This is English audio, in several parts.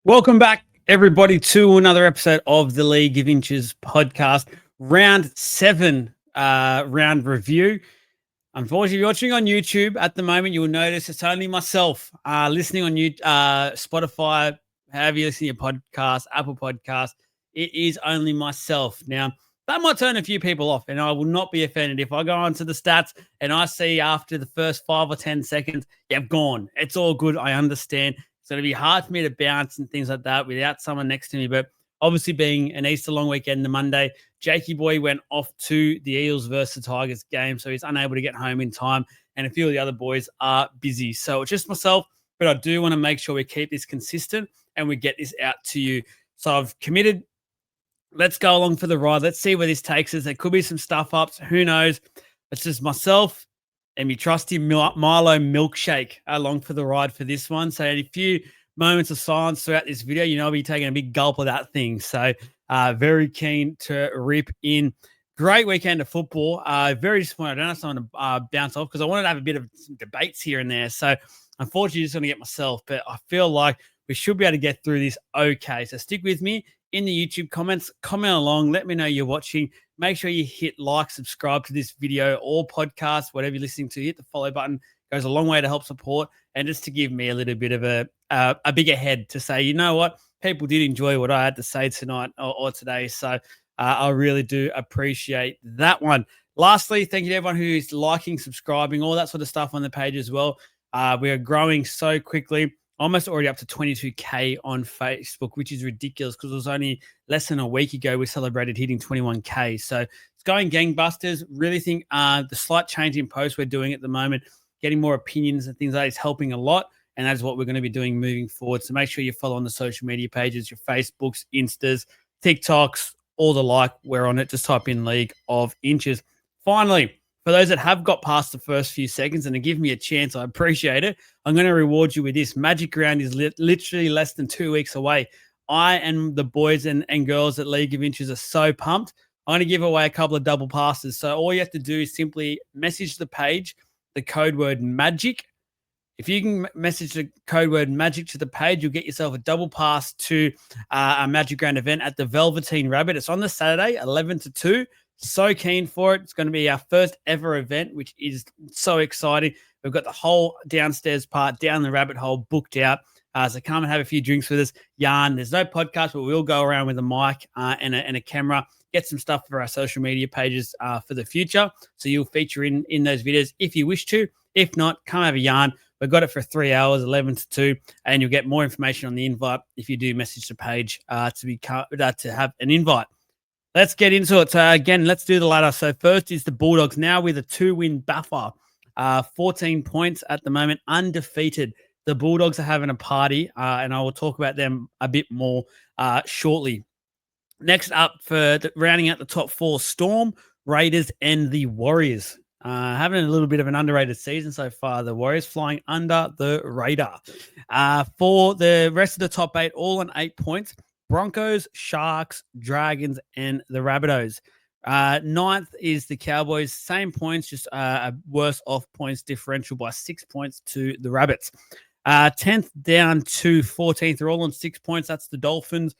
Welcome back, everybody, to another episode of the League of Inches podcast, round 7 round review. Unfortunately, if you're watching on YouTube at the moment, you will notice it's only myself listening on Spotify, however you listen to your podcast, Apple Podcast. It is only myself. Now, that might turn a few people off, and I will not be offended if I go onto the stats and I see after the first 5 or 10 seconds, you've gone. It's all good. I understand. So it'll be hard for me to bounce and things like that without someone next to me. But obviously, being an Easter long weekend, the Monday, Jakey boy went off to the Eels versus Tigers game, so he's unable to get home in time. And a few of the other boys are busy. So it's just myself, but I do want to make sure we keep this consistent and we get this out to you. So I've committed. Let's go along for the ride. Let's see where this takes us. There could be some stuff ups. Who knows? It's just myself and me trusty Milo milkshake along for the ride for this one. So a few moments of silence throughout this video, I'll be taking a big gulp of that thing. So very keen to rip in. Great weekend of football. Very disappointed. I don't have someone to bounce off because I wanted to have a bit of some debates here and there. So unfortunately, just going to get myself. But I feel like we should be able to get through this okay. So stick with me in the YouTube comments. Comment along. Let me know you're watching. Make sure you hit like, subscribe to this video or podcast, whatever you're listening to. Hit the follow button. It goes a long way to help support and just to give me a little bit of a bigger head to say, you know what? People did enjoy what I had to say tonight or today. So I really do appreciate that one. Lastly, thank you to everyone who's liking, subscribing, all that sort of stuff on the page as well. We are growing so quickly. Almost already up to 22K on Facebook, which is ridiculous because it was only less than a week ago we celebrated hitting 21K. So it's going gangbusters. Really think the slight change in posts we're doing at the moment, getting more opinions and things like that is helping a lot. And that is what we're going to be doing moving forward. So make sure you follow on the social media pages, your Facebooks, Instas, TikToks, all the like. We're on it. Just type in League of Inches. Finally, for those that have got past the first few seconds and to give me a chance, I appreciate it. I'm going to reward you with this. Magic Round is literally less than 2 weeks away. I and the boys and girls at League of Inches are so pumped. I'm going to give away a couple of double passes. So all you have to do is simply message the page, the code word MAGIC. If you can message the code word MAGIC to the page, you'll get yourself a double pass to a Magic Round event at the Velveteen Rabbit. It's on the Saturday, 11 to 2. So keen for it. It's going to be our first ever event, which is so exciting. We've got the whole downstairs part down the rabbit hole booked out. So come and have a few drinks with us. Yarn. There's no podcast, but we'll go around with a mic and a camera, get some stuff for our social media pages for the future. So you'll feature in those videos if you wish to. If not, come have a yarn. We've got it for 3 hours, 11 to 2, and you'll get more information on the invite if you do message the page to have an invite. Let's get into it. So again, let's do the ladder. So first is the Bulldogs now with a 2-win buffer, 14 points at the moment, undefeated. The Bulldogs are having a party, and I will talk about them a bit more shortly. Next up for rounding out the top 4, Storm, Raiders, and the Warriors. Having a little bit of an underrated season so far. The Warriors flying under the radar. For the rest of the top 8, all on 8 points. Broncos, Sharks, Dragons, and the Rabbitohs. 9th is the Cowboys, same points, just a worse off points differential by 6 points to the Rabbits. 10th down to 14th, they're all on 6 points. That's the Dolphins,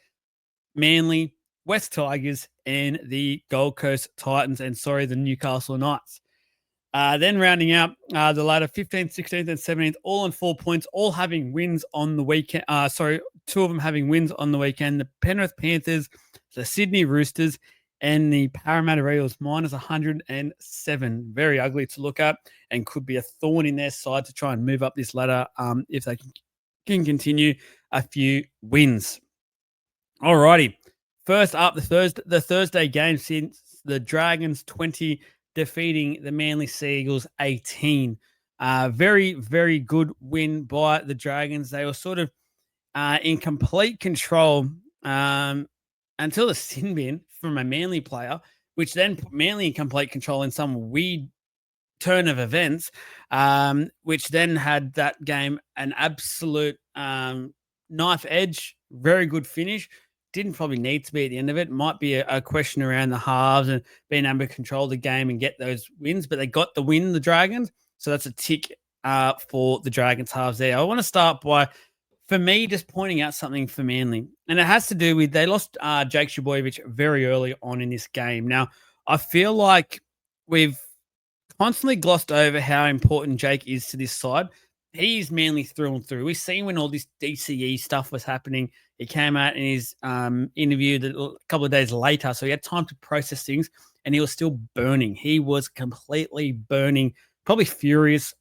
Manly, West Tigers, and the Gold Coast Titans, and the Newcastle Knights. Then rounding out the ladder, 15th, 16th, and 17th, all on 4 points, all having wins on the weekend. 2 of them having wins on the weekend. The Penrith Panthers, the Sydney Roosters, and the Parramatta Eels, minus 107. Very ugly to look at and could be a thorn in their side to try and move up this ladder if they can continue a few wins. All righty. First up, the Thursday game since the Dragons 20 defeating the Manly Sea Eagles 18. Very, very good win by the Dragons. They were sort of in complete control until the sin bin from a Manly player, which then put Manly in complete control in some weird turn of events, which then had that game an absolute knife edge, very good finish. Didn't probably need to be at the end of it. Might be a question around the halves and being able to control the game and get those wins, but they got the win, the Dragons. So that's a tick for the Dragons halves there. I want to start by for me, just pointing out something for Manly, and it has to do with they lost Jake Trbojevic very early on in this game. Now, I feel like we've constantly glossed over how important Jake is to this side. He is Manly through and through. We've seen when all this DCE stuff was happening. He came out in his interview a couple of days later, so he had time to process things, and he was still burning. He was completely burning, probably furious,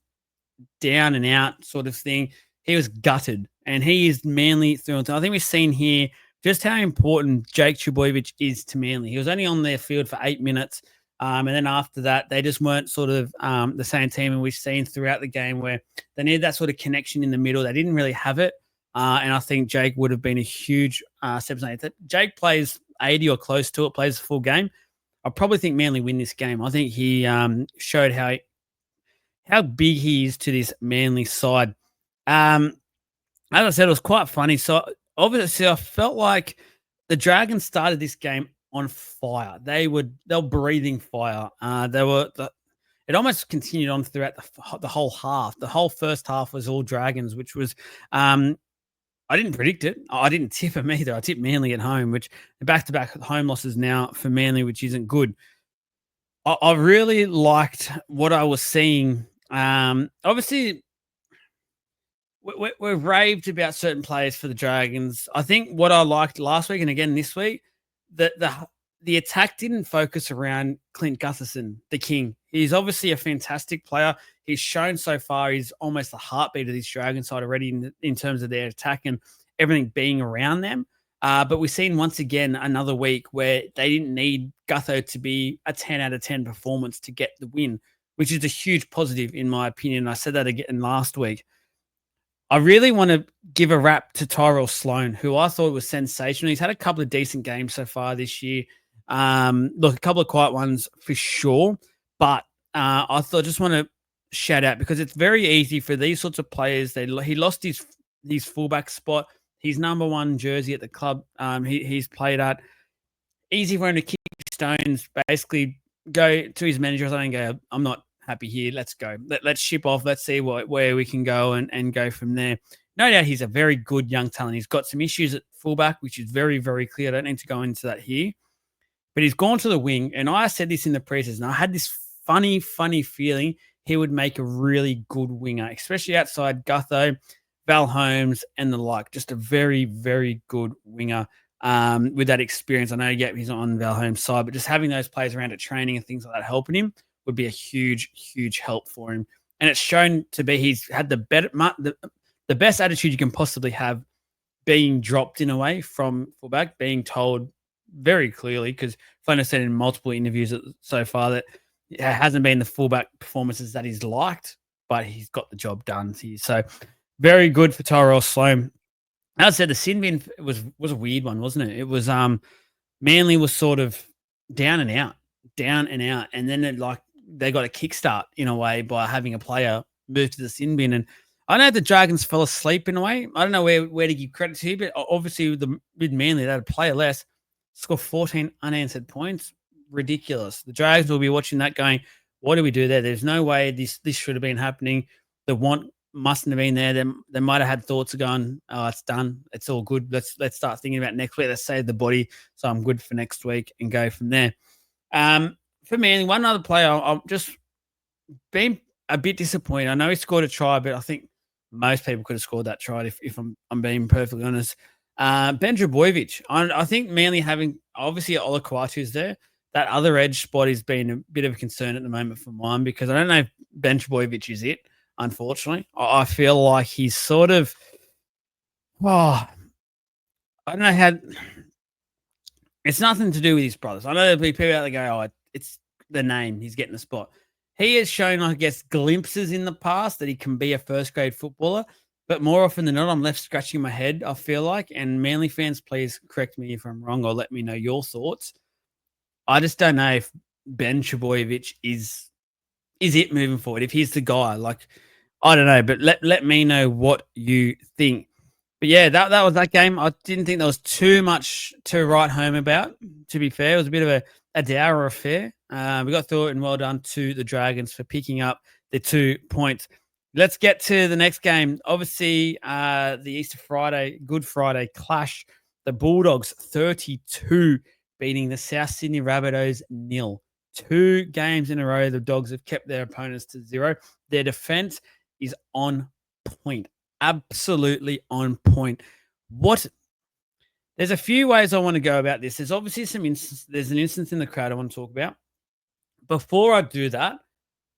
down and out sort of thing. He was gutted, and he is Manly through and through. I think we've seen here just how important Jake Trbojevic is to Manly. He was only on their field for 8 minutes. And then after that, they just weren't sort of the same team. And we've seen throughout the game where they needed that sort of connection in the middle. They didn't really have it. And I think Jake would have been a huge step. If Jake plays 80 or close to it, plays the full game, I probably think Manly win this game. I think he showed how big he is to this Manly side. As I said, it was quite funny. So obviously, I felt like the Dragons started this game on fire. They were breathing fire. It almost continued on throughout the whole half. The whole first half was all Dragons, which was I didn't predict it. I didn't tip them either. I tipped Manly at home, which back-to-back home losses now for Manly, which isn't good. I really liked what I was seeing. Obviously, we've raved about certain players for the Dragons. I think what I liked last week and again this week, that the attack didn't focus around Clint Gutherson, the king. He's obviously a fantastic player. He's shown so far he's almost the heartbeat of this Dragon side already in terms of their attack and everything being around them. But we've seen once again another week where they didn't need Gutho to be a 10 out of 10 performance to get the win, which is a huge positive in my opinion. I said that again last week. I really want to give a rap to Tyrell Sloan, who I thought was sensational. He's had a couple of decent games so far this year. Look, a couple of quiet ones for sure. But I just want to shout out because it's very easy for these sorts of players. He lost his fullback spot, his number one jersey at the club he's played at. Easy for him to kick stones, basically go to his manager and go, I'm not happy here. Let's go. Let's ship off. Let's see where we can go and go from there. No doubt he's a very good young talent. He's got some issues at fullback, which is very, very clear. I don't need to go into that here. But he's gone to the wing. And I said this in the preseason. I had this funny feeling he would make a really good winger, especially outside Gutho, Val Holmes, and the like. Just a very, very good winger with that experience. I know, he's on Val Holmes' side, but just having those players around at training and things like that helping him would be a huge, huge help for him. And it's shown to be he's had the best attitude you can possibly have, being dropped in a way from fullback, being told very clearly, because Flano said in multiple interviews so far that it hasn't been the fullback performances that he's liked, but he's got the job done. So very good for Tyrell Sloan. As I said, the sin bin was a weird one, wasn't it? It was Manly was sort of down and out, and then they got a kickstart in a way by having a player move to the sin bin. And I know the Dragons fell asleep in a way. I don't know where to give credit to, but obviously with Manly, they had a player less, score 14 unanswered points. Ridiculous. The Dragons will be watching that going, what do we do there? There's no way this should have been happening. The want mustn't have been there. They might have had thoughts of going, oh, it's done. It's all good. Let's start thinking about next week. Let's save the body so I'm good for next week and go from there. For me, one other player, I'm just been a bit disappointed. I know he scored a try, but I think most people could have scored that try if I'm being perfectly honest. Ben Trbojevic. I think Manly having, obviously, Olaquatu's there. That other edge spot has been a bit of a concern at the moment for mine because I don't know if Ben Trbojevic is it, unfortunately. I feel like he's sort of, I don't know how, it's nothing to do with his brothers. I know there'll be people out there go, it's the name, he's getting the spot. He has shown, I guess, glimpses in the past that he can be a first-grade footballer, but more often than not, I'm left scratching my head, I feel like. And Manly fans, please correct me if I'm wrong or let me know your thoughts. I just don't know if Ben Trbojevic is it moving forward, if he's the guy. Like, I don't know, but let me know what you think. But yeah, that was that game. I didn't think there was too much to write home about, to be fair. It was a bit of a dour affair. We got through it, and well done to the Dragons for picking up the 2 points. let's get to the next game. Obviously, the Good Friday clash. The Bulldogs 32 beating the South Sydney Rabbitohs 0. 2 games in a row, the Dogs have kept their opponents to 0. Their defense is on point. Absolutely on point. There's a few ways I want to go about this. There's obviously there's an instance in the crowd I want to talk about. Before I do that,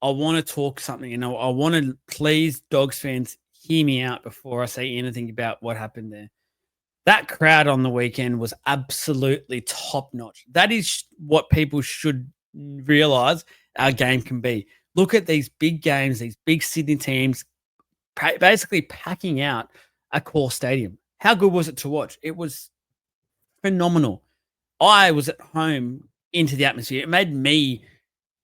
I want to talk something. I want to please Dogs fans hear me out before I say anything about what happened there. That crowd on the weekend was absolutely top notch. That is what people should realize our game can be. Look at these big games, these big Sydney teams basically packing out a core stadium. How good was it to watch? It was phenomenal. I was at home into the atmosphere. It made me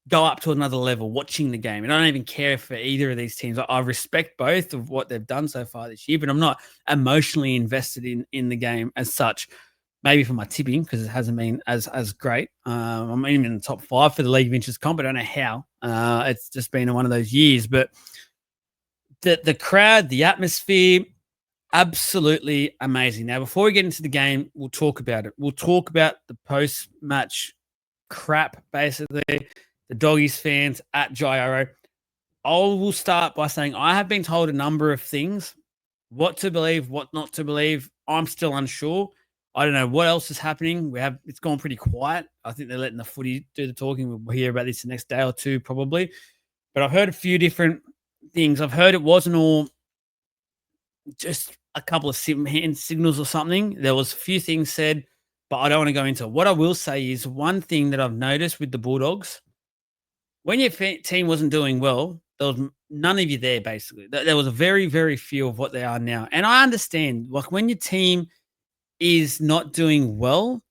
go up to another level watching the game. And I don't even care for either of these teams. I respect both of what they've done so far this year, but I'm not emotionally invested in the game as such. Maybe for my tipping, because it hasn't been as great. I'm even in the top 5 for the League of Inches comp. I don't know how. It's just been one of those years. But the crowd, the atmosphere, absolutely amazing. Now, before we get into the game, we'll talk about it. We'll talk about the post-match crap, basically. The Doggies fans at Gyro. I will start by saying I have been told a number of things, what to believe, what not to believe. I'm still unsure. I don't know what else is happening. It's gone pretty quiet. I think they're letting the footy do the talking. We'll hear about this the next day or two probably. But I've heard a few different things. I've heard it wasn't all just a couple of hand signals or something. There was a few things said, but I don't want to go into it. What I will say is one thing that I've noticed with the Bulldogs, when your team wasn't doing well, there was none of you there, basically. There was a very, very few of what they are now. And I understand, like, when your team is not doing well,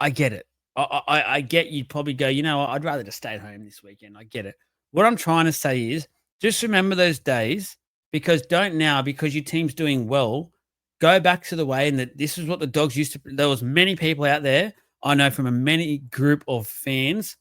I get it. I get you'd probably go, I'd rather just stay at home this weekend. I get it. What I'm trying to say is just remember those days, because your team's doing well, go back to the way and that this is what the Dogs used to. There was many people out there, I know from a many group of fans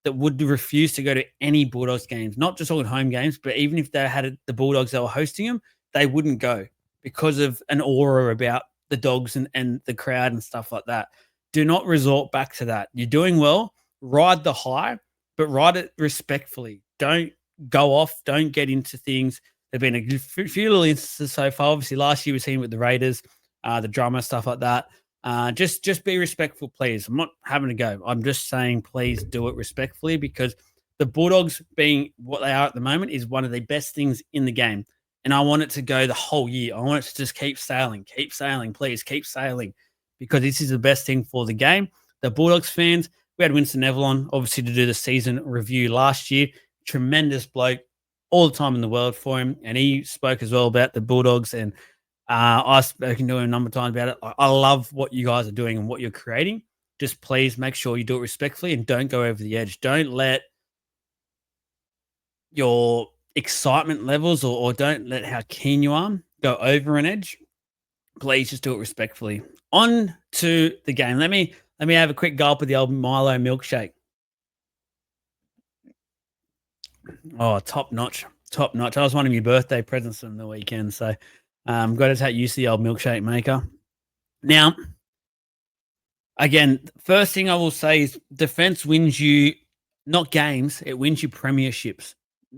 that would refuse to go to any Bulldogs games, not just all at home games, but even if they had the Bulldogs that were hosting them, they wouldn't go because of an aura about the Dogs and the crowd and stuff like that. Do not resort back to that. You're doing well, ride the high, but ride it respectfully. Don't go off. Don't get into things. There've been a few little instances so far. Obviously, last year we seen with the Raiders, the drama, stuff like that. Just be respectful, please. I'm not having a go. I'm just saying, please do it respectfully, because the Bulldogs being what they are at the moment is one of the best things in the game. And I want it to go the whole year. I want it to just keep sailing, please, keep sailing, because this is the best thing for the game. The Bulldogs fans, we had Winston Neville on, obviously, to do the season review last year. Tremendous bloke, all the time in the world for him. And he spoke as well about the Bulldogs, and I've spoken to him a number of times about it. I love what you guys are doing and what you're creating. Just please make sure you do it respectfully and don't go over the edge. Don't let your excitement levels or don't let how keen you are go over an edge. Please just do it respectfully. On to the game. Let me have a quick gulp of the old Milo milkshake. Oh, top notch. Top notch. I was one of your birthday presents from the weekend, so got to take use of the old milkshake maker. Now, again, first thing I will say is defense wins you not games, it wins you premierships.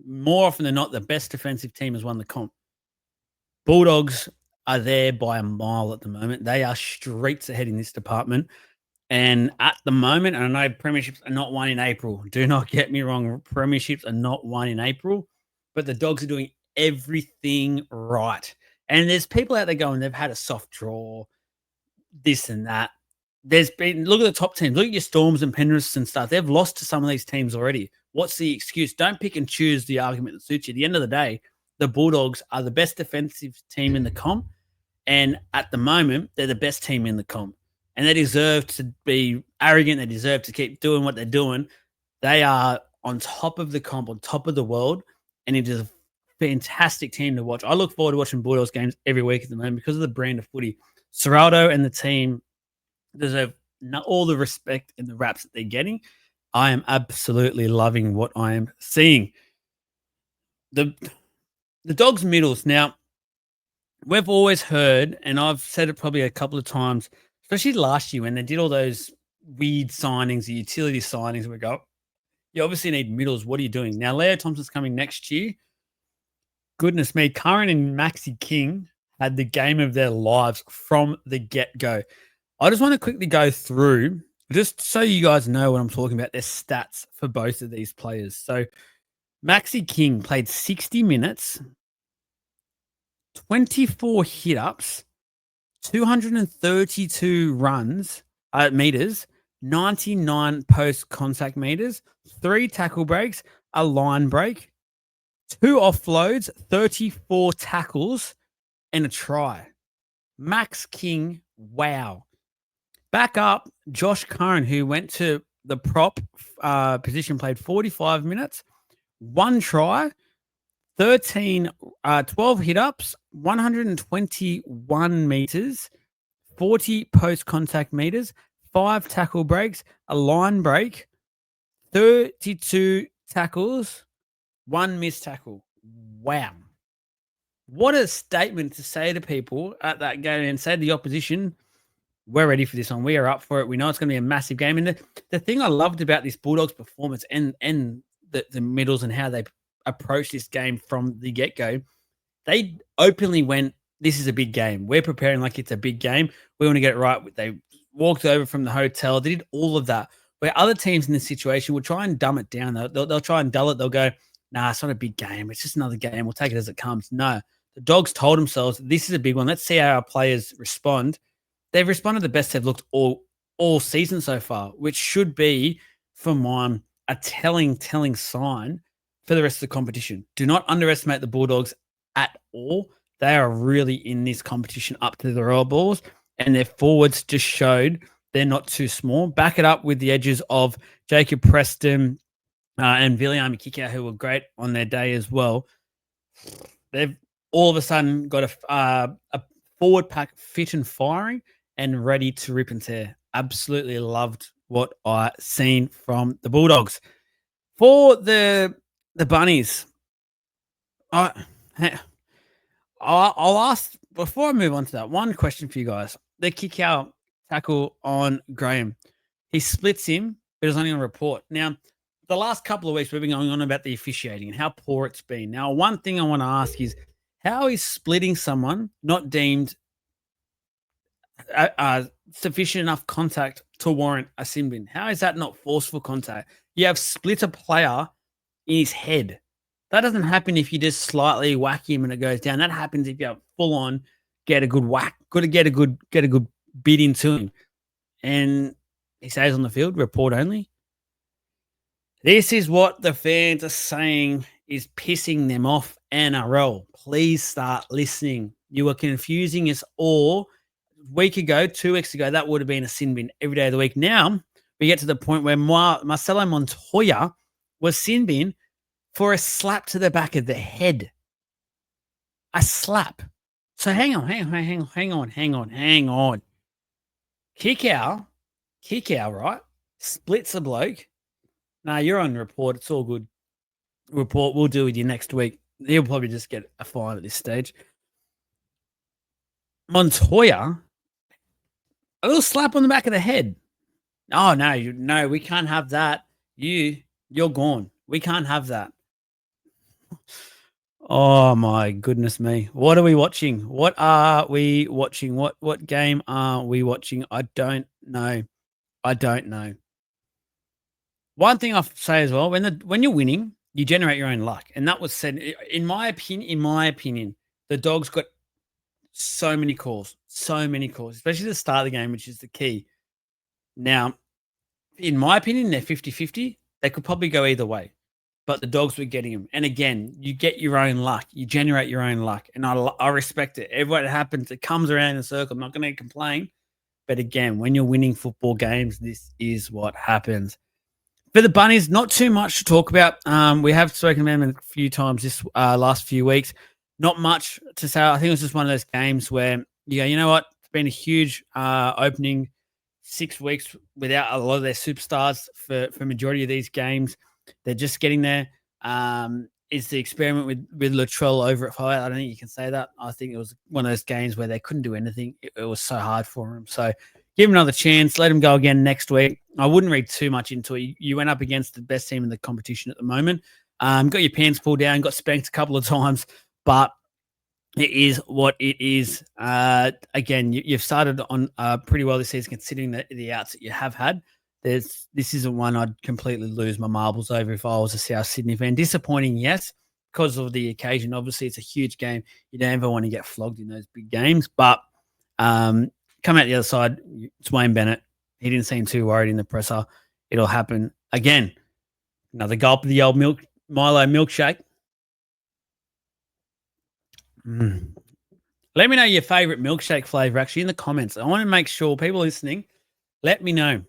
More often than not, the best defensive team has won the comp. Bulldogs are there by a mile at the moment. They are streets ahead in this department. And at the moment, and I know premierships are not won in April. Do not get me wrong. Premierships are not won in April, but the Dogs are doing everything right. And there's people out there going, they've had a soft draw, this and that. Look at the top teams. Look at your Storms and Penriths and stuff. They've lost to some of these teams already. What's the excuse? Don't pick and choose the argument that suits you. At the end of the day, the Bulldogs are the best defensive team in the comp. And at the moment, they're the best team in the comp. And they deserve to be arrogant. They deserve to keep doing what they're doing. They are on top of the comp, on top of the world. And it is a fantastic team to watch. I look forward to watching Bulldogs games every week at the moment because of the brand of footy. Serraldo and the team deserve all the respect and the raps that they're getting. I am absolutely loving what I am seeing. The The Dogs middles. Now, we've always heard, and I've said it probably a couple of times, especially last year when they did all those weird signings, the utility signings, we go, you obviously need middles. What are you doing? Now, Leo Thompson's coming next year. Goodness me, Curran and Maxi King had the game of their lives from the get-go. I just want to quickly go through, just so you guys know what I'm talking about, their stats for both of these players. So Maxi King played 60 minutes, 24 hit-ups, 232 meters, 99 post-contact meters, 3 tackle breaks, a line break, 2 offloads, 34 tackles, and a try. Max King, wow. Back up, Josh Curran, who went to the prop position, played 45 minutes, 1 try, 12 hit-ups, 121 meters, 40 post-contact meters, 5 tackle breaks, a line break, 32 tackles, 1 missed tackle. Wow. What a statement to say to people at that game and say to the opposition, we're ready for this one. We are up for it. We know it's going to be a massive game. And the thing I loved about this Bulldogs performance and the middles and how they approached this game from the get-go, they openly went, this is a big game. We're preparing like it's a big game. We want to get it right. They walked over from the hotel. They did all of that. Where other teams in this situation will try and dumb it down. They'll try and dull it. They'll go, nah, it's not a big game. It's just another game. We'll take it as it comes. No, the Dogs told themselves, this is a big one. Let's see how our players respond. They've responded the best they've looked all season so far, which should be, for mine, a telling sign for the rest of the competition. Do not underestimate the Bulldogs at all. They are really in this competition up to the Royal Balls, and their forwards just showed they're not too small. Back it up with the edges of Jacob Preston and Viliami Kikau, who were great on their day as well. They've all of a sudden got a forward pack fit and firing and ready to rip and tear. Absolutely loved what I seen from the Bulldogs. For the Bunnies, I'll ask, before I move on to that, one question for you guys. The kick-out tackle on Graham. He splits him, but it was only on report. Now, the last couple of weeks, we've been going on about the officiating and how poor it's been. Now, one thing I want to ask is, how is splitting someone not deemed sufficient enough contact to warrant a sin bin? How is that not forceful contact? You have split a player in his head. That doesn't happen if you just slightly whack him and it goes down. That happens if you have full on get a good whack, got to get a good bit into him. And he stays on the field, report only. This is what the fans are saying is pissing them off, NRL. Please start listening. You are confusing us all. A week ago, 2 weeks ago, that would have been a sin bin every day of the week. Now, we get to the point where Marcelo Montoya was sin bin for a slap to the back of the head. A slap. So hang on. Kick out, right? Splits a bloke. Nah, you're on report. It's all good. Report, we'll deal with you next week. He'll probably just get a fine at this stage. Montoya, a little slap on the back of the head. Oh, no, we can't have that. You're gone. We can't have that. Oh, my goodness me. What are we watching? What are we watching? What game are we watching? I don't know. One thing I'll say as well, when you're winning, you generate your own luck. And that was said, in my opinion, the Dogs got so many calls, especially the start of the game, which is the key. Now, in my opinion, they're 50-50. They could probably go either way, but the Dogs were getting them. And again, you get your own luck. You generate your own luck. And I respect it. Everywhere it happens, it comes around in a circle. I'm not going to complain. But again, when you're winning football games, this is what happens. For the Bunnies, not too much to talk about. We have spoken about them a few times this last few weeks. Not much to say. I think it was just one of those games where you go, you know what? It's been a huge opening 6 weeks without a lot of their superstars for majority of these games. They're just getting there. is the experiment with Latrell over at 5. I don't think you can say that. I think it was one of those games where they couldn't do anything. It was so hard for him. So give him another chance. Let him go again next week. I wouldn't read too much into it. You went up against the best team in the competition at the moment. Got your pants pulled down, got spanked a couple of times, but it is what it is. Again, you've started on pretty well this season considering the outs that you have had. This isn't one I'd completely lose my marbles over if I was a South Sydney fan. Disappointing, yes, because of the occasion. Obviously, it's a huge game. You don't ever want to get flogged in those big games. But come out the other side, it's Wayne Bennett. He didn't seem too worried in the presser. It'll happen again. Another gulp of the old Milo milkshake. Let me know your favorite milkshake flavor actually in the comments. I want to make sure people listening, let me know.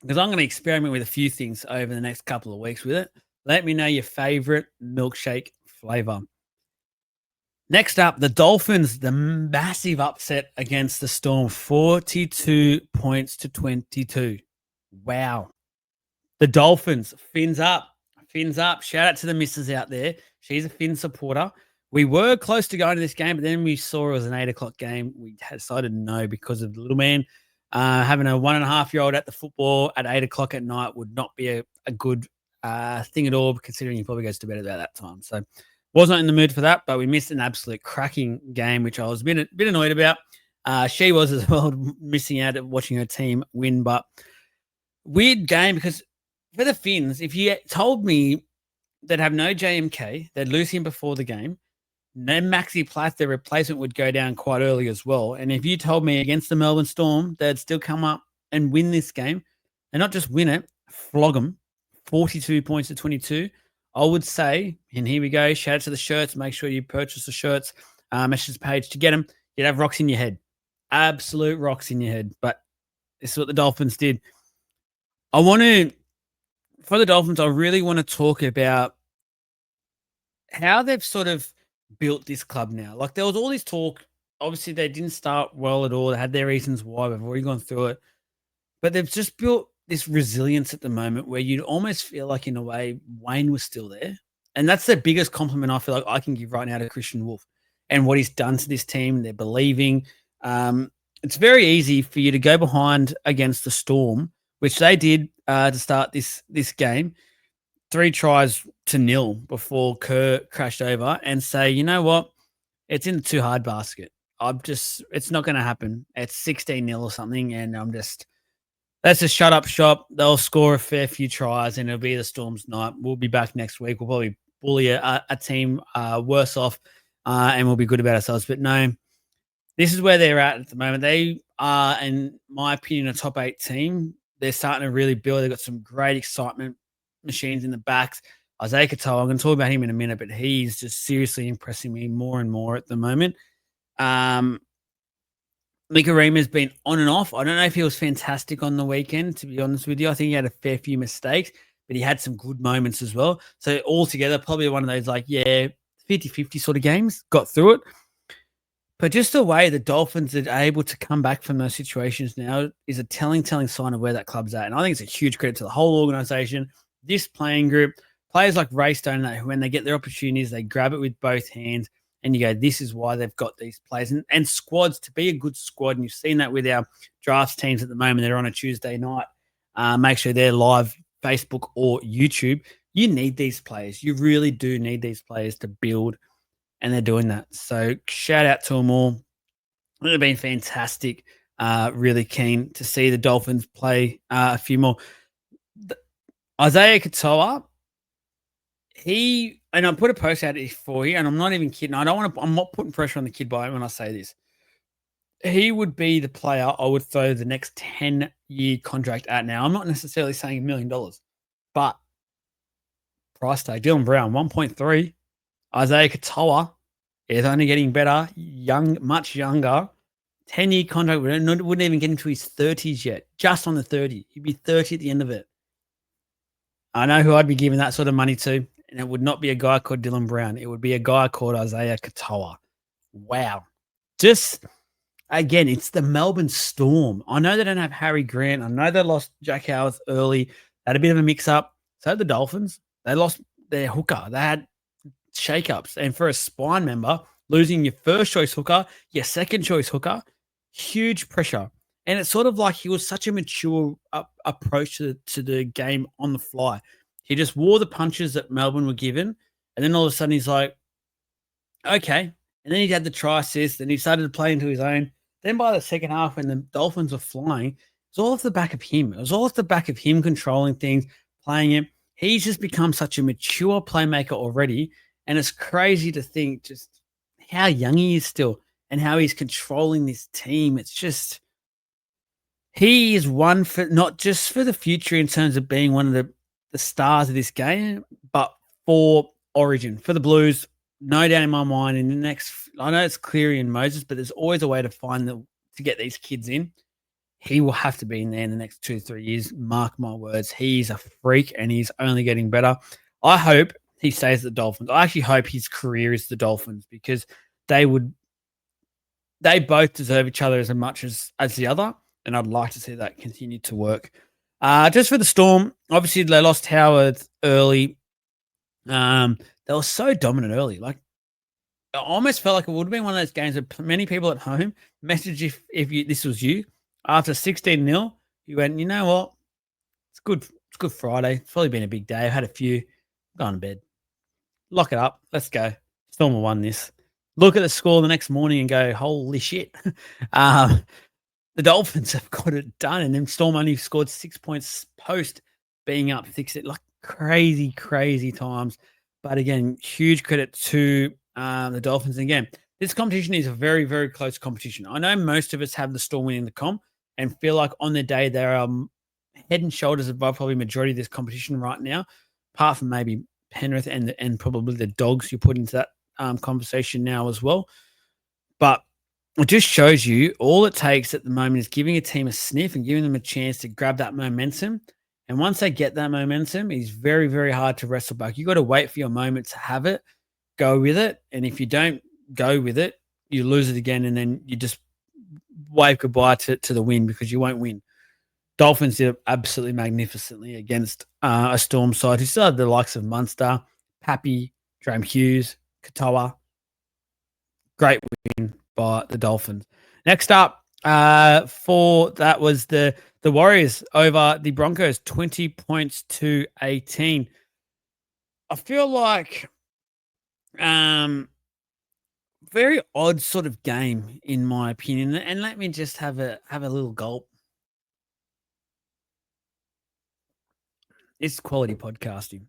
Because I'm going to experiment with a few things over the next couple of weeks with it. Let me know your favorite milkshake flavor. Next up, the Dolphins, the massive upset against the Storm, 42 points to 22. Wow. The Dolphins, fins up. Shout out to the missus out there. She's a Fin supporter. We were close to going to this game, but then we saw it was an 8 o'clock game. We decided no because of the little man. Having a 1.5-year-old at the football at 8 o'clock at night would not be a good thing at all, considering he probably goes to bed about that time. So was not in the mood for that, but we missed an absolute cracking game, which I was a bit annoyed about. She was as well, missing out at watching her team win, but weird game because for the Finns, if you told me they'd have no JMK, they'd lose him before the game, then Maxi Platt, their replacement, would go down quite early as well. And if you told me against the Melbourne Storm, they'd still come up and win this game, and not just win it, flog them, 42 points to 22, I would say, and here we go, shout out to the shirts, make sure you purchase the shirts, message page to get them, you'd have rocks in your head. Absolute rocks in your head. But this is what the Dolphins did. For the Dolphins, I really want to talk about how they've sort of built this club now. Like there was all this talk. Obviously, they didn't start well at all. They had their reasons why. We've already gone through it. But they've just built this resilience at the moment where you'd almost feel like, in a way, Wayne was still there. And that's the biggest compliment I feel like I can give right now to Christian Wolf and what he's done to this team. They're believing. It's very easy for you to go behind against the Storm, which they did to start this game. 3 tries to 0 before Kerr crashed over and say, you know what? It's in the too hard basket. It's not going to happen. It's 16-0 or something. And let's just shut up shop. They'll score a fair few tries and it'll be the Storm's night. We'll be back next week. We'll probably bully a team worse off and we'll be good about ourselves. But no, this is where they're at the moment. They are, in my opinion, a top 8 team. They're starting to really build. They've got some great excitement machines in the backs. Isaiah Katoa, I'm going to talk about him in a minute, but he's just seriously impressing me more and more at the moment. Mikarima's been on and off. I don't know if he was fantastic on the weekend, to be honest with you. I think he had a fair few mistakes, but he had some good moments as well. So altogether, probably one of those 50-50 sort of games, got through it. But just the way the Dolphins are able to come back from those situations now is a telling sign of where that club's at. And I think it's a huge credit to the whole organization, this playing group, players like Ray Stone, who when they get their opportunities, they grab it with both hands. And you go, this is why they've got these players. And squads, to be a good squad, and you've seen that with our drafts teams at the moment, they're on a Tuesday night. Make sure they're live, Facebook or YouTube. You need these players. You really do need these players to build. And they're doing that. So shout out to them all. It would have been fantastic. Really keen to see the Dolphins play a few more. Isaiah Katoa, and I put a post out for you, and I'm not even kidding. I'm not putting pressure on the kid when I say this. He would be the player I would throw the next 10-year contract at now. I'm not necessarily saying $1 million, but price tag. Dylan Brown, 1.3. Isaiah Katoa is only getting better, much younger. 10-year contract, wouldn't even get into his 30s yet, just on the 30. He'd be 30 at the end of it. I know who I'd be giving that sort of money to, and it would not be a guy called Dylan Brown. It would be a guy called Isaiah Katoa. Wow. Just, again, it's the Melbourne Storm. I know they don't have Harry Grant. I know they lost Jack Howarth early. They had a bit of a mix-up. So did the Dolphins. They lost their hooker. They had shakeups. And for a spine member, losing your first choice hooker, your second choice hooker, huge pressure. And it's sort of like he was such a mature approach to the game on the fly. He just wore the punches that Melbourne were given. And then all of a sudden he's like, okay. And then he had the try assist and he started to play into his own. Then by the second half, when the Dolphins were flying, it was all off the back of him. It was all off the back of him controlling things, playing it. He's just become such a mature playmaker already. And it's crazy to think just how young he is still and how he's controlling this team. It's just, he is one for not just for the future in terms of being one of the stars of this game, but for Origin, for the Blues. No doubt in my mind, in the next, I know it's Cleary and Moses, but there's always a way to to get these kids in. He will have to be in there in the next 2-3 years. Mark my words. He's a freak and he's only getting better. I hope he stays at the Dolphins. I actually hope his career is the Dolphins because they both deserve each other as much as the other. And I'd like to see that continue to work. Just for the Storm, obviously they lost Howard early. They were so dominant early. Like, I almost felt like it would have been one of those games that many people at home message if this was you. After 16-0, you went, you know what? It's good. It's Good Friday. It's probably been a big day. I've had a few. Gone to bed. Lock it up. Let's go. Storm will won this. Look at the score the next morning and go, holy shit. The Dolphins have got it done. And then Storm only scored 6 points post being up 6. Like crazy, crazy times. But again, huge credit to the Dolphins. And again, this competition is a very, very close competition. I know most of us have the Storm winning the comp and feel like on the day they're head and shoulders above probably majority of this competition right now, apart from maybe Penrith and probably the Dogs you put into that conversation now as well. But it just shows you all it takes at the moment is giving a team a sniff and giving them a chance to grab that momentum. And once they get that momentum, it's very, very hard to wrestle back. You got to wait for your moment to have it, go with it. And if you don't go with it, you lose it again. And then you just wave goodbye to the win because you won't win. Dolphins did absolutely magnificently against a Storm side who still had the likes of Munster, Pappy, Graham Hughes, Katoa. Great win by the Dolphins. Next up, that was the Warriors over the Broncos, 20 points to 18. I feel like very odd sort of game in my opinion. And let me just have a little gulp. It's quality podcasting.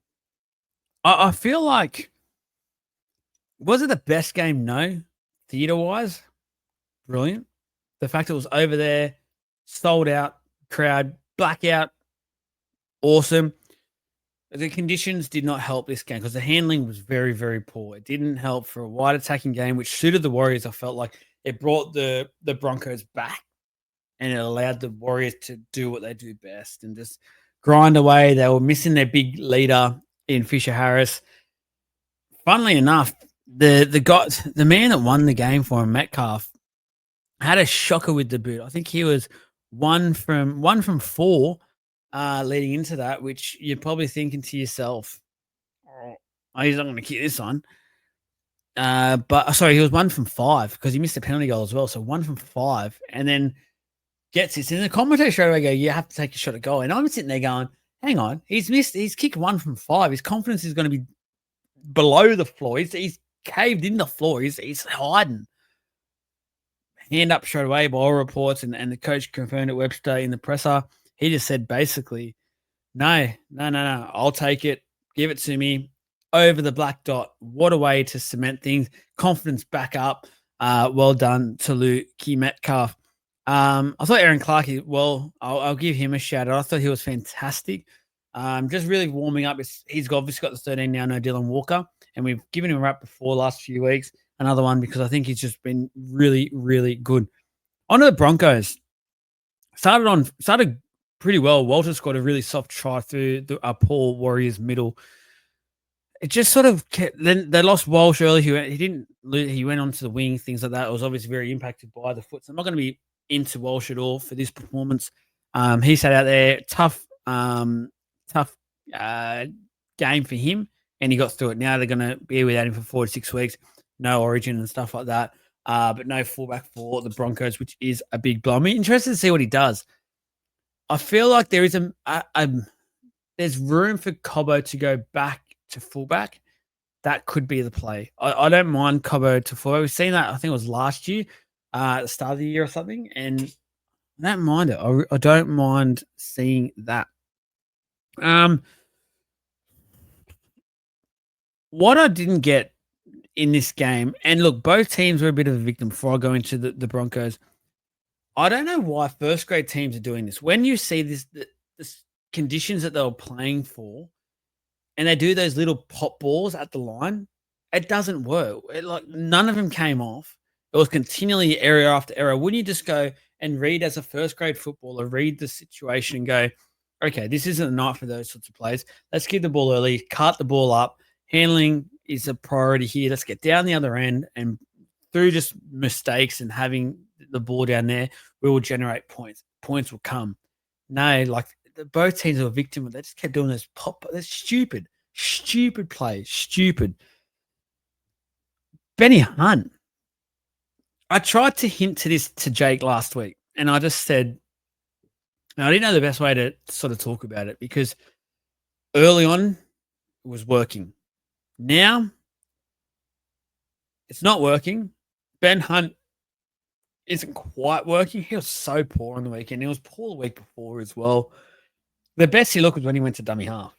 I feel like, was it the best game? No. Theater-wise, brilliant. The fact it was over there, sold out, crowd, blackout, awesome. The conditions did not help this game because the handling was very, very poor. It didn't help for a wide attacking game, which suited the Warriors. I felt like it brought the Broncos back and it allowed the Warriors to do what they do best and just grind away. They were missing their big leader in Fisher Harris. Funnily enough, the man that won the game for him, Metcalf, had a shocker with the boot. I think he was one from 4 leading into that, which you're probably thinking to yourself, oh, he's not going to kick this on. But sorry, he was 1 from 5 because he missed a penalty goal as well. So 1 from 5 and then gets this. In the commentator straight away go, you have to take a shot at goal. And I'm sitting there going, hang on, he's kicked 1 from 5. His confidence is going to be below the floor. He's caved in the floor. He's hiding. Hand up straight away by all reports, and the coach confirmed at Webster in the presser. He just said basically, no, I'll take it. Give it to me. Over the black dot. What a way to cement things. Confidence back up. Well done to Luke Metcalf. I thought Aaron Clark, I'll give him a shout out. I thought he was fantastic. Just really warming up. He's obviously got the 13 now, no Dylan Walker. And we've given him a wrap before last few weeks. Another one because I think he's just been really, really good. On to the Broncos. Started pretty well. Walter scored a really soft try through a poor Warriors middle. It just sort of kept, then they lost Walsh early. He went onto the wing, things like that. It was obviously very impacted by the foot. So I'm not going to be into Walsh at all for this performance. He sat out there. Tough game for him. and he got through it. Now they're going to be without him for 4 to 6 weeks, no origin and stuff like that, but no fullback for the Broncos, which is a big blow. I'm interested to see what he does. I feel like there is there's room for Cobbo to go back to fullback. That could be the play. I don't mind Cobbo to fullback. We've seen that, I think it was last year, at the start of the year or something, and I don't mind it. I don't mind seeing that. What I didn't get in this game, and look, both teams were a bit of a victim before I go into the Broncos. I don't know why first grade teams are doing this. When you see this conditions that they were playing for, and they do those little pop balls at the line, it doesn't work. None of them came off. It was continually error after error. Wouldn't you just go and read as a first grade footballer, read the situation and go, okay, this isn't a night for those sorts of plays. Let's get the ball early, cart the ball up. Handling is a priority here. Let's get down the other end, and through just mistakes and having the ball down there, we will generate points. Points will come. No, both teams are a victim. They just kept doing those That's stupid plays. Stupid. Benny Hunt. I tried to hint to this to Jake last week, and I just said, I didn't know the best way to sort of talk about it because early on it was working. Now it's not working. Ben Hunt isn't quite working. He was so poor on the weekend. He was poor the week before as well. The best he looked was when he went to dummy half